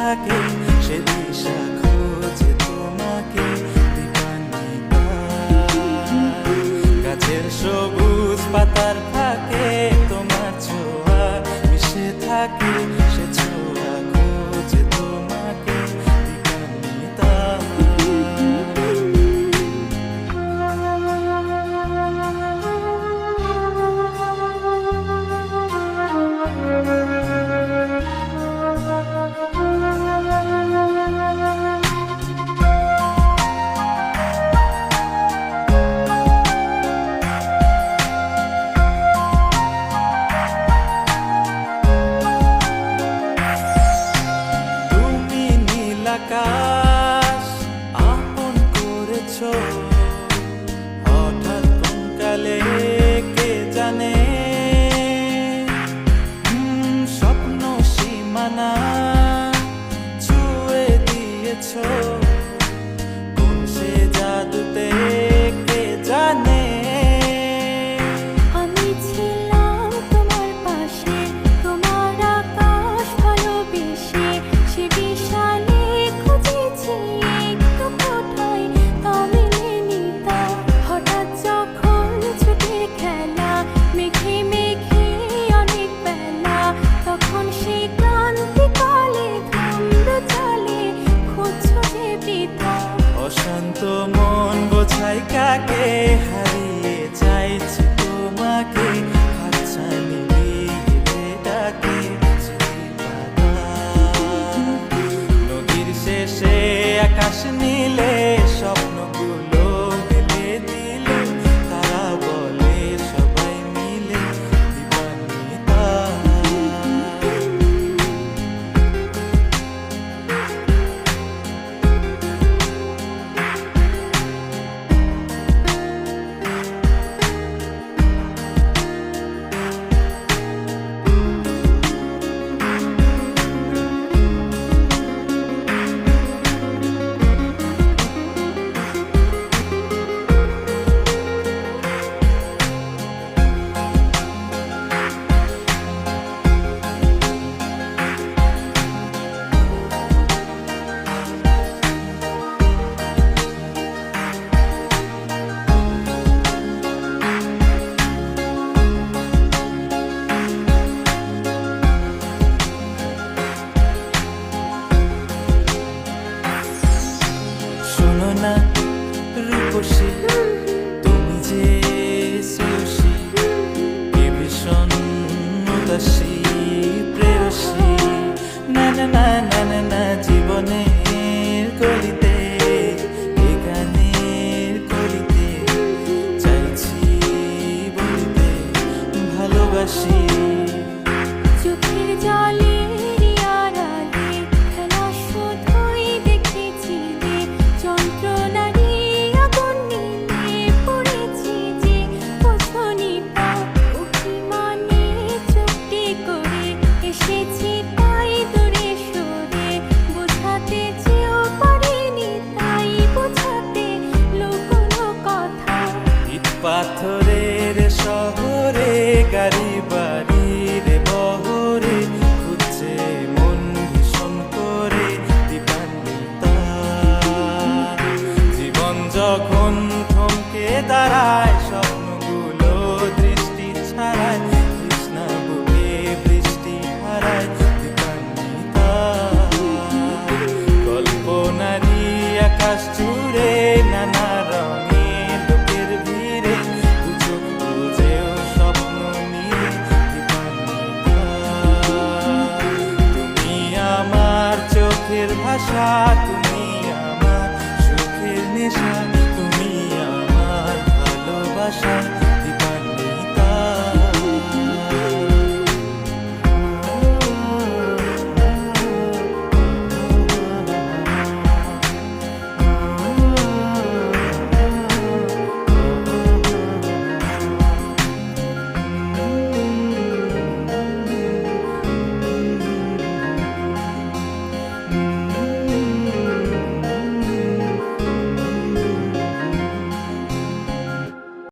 থাকে, সে দিশা খোঁজে তোমাকে দীপান্বিতা। গাছের সবুজ পাতার ফাঁকে তোমার ছোঁয়া মিশে থাকে, সে ছোঁয়া খোঁজে তোমাকে দীপান্বিতা। আকাশ আপন করেছ হঠাৎ কোন কালে কে জানে, স্বপ্ন সীমানা ছুঁয়ে দিয়েছ কোন সে জাদুতে কে জানে। আমি ছিলাম তোমার পাশে, তোমার আকাশ ভালোবেসে, সে বিশাল অশান্ত মন বোঝাই কাকে, হারিয়ে চাইছি তোমাকে, হাতছানি দিয়ে ডাকে নদীর শেষে আকাশ নীলে, স্বপ্নগুলো মেলে দিলে, তারা বলে সবাই মিলে দীপান্বিতা। শোনো না রূপসী, তুমি যে শ্রেয়সী, কে ভীষণ উদাসী প্রেয়সী, না না না না না না জীবনের গলিতে, এ গানের কলিতে চাইছি বলিতে ভালোবাসি। চোখের জলে আড়ালে খেলা শুধুই দেখেছি রে, যন্ত্রণারই আগুন নিয়ে পড়েছি যে, বোঝনি তা অভিমানে চুক্তি করে এসেছি তাই দূরে সরে, বোঝাতে চেয়েও পারিনি তাই বোঝাতে লুকোনো কথা। ইট পাথরের শহরে গাড়ি বাড়ির বহরে খুঁজছে মন ভীষণ করে দীপান্বিতা। জীবন যখন থমকে দাঁড়ায়, স্বপ্নগুলো দৃষ্টি ছাড়ায়, তৃষ্ণা বুকে বৃষ্টি হারায় দীপান্বিতা। কল্পনারই আকাশ জুড়ে নানা রঙে লোকের ভিড়ে, দুচোখ বুঝেও স্বপ্ন নিয়ে দীপান্বিতা। তুমি আমার চোখের ভাষা।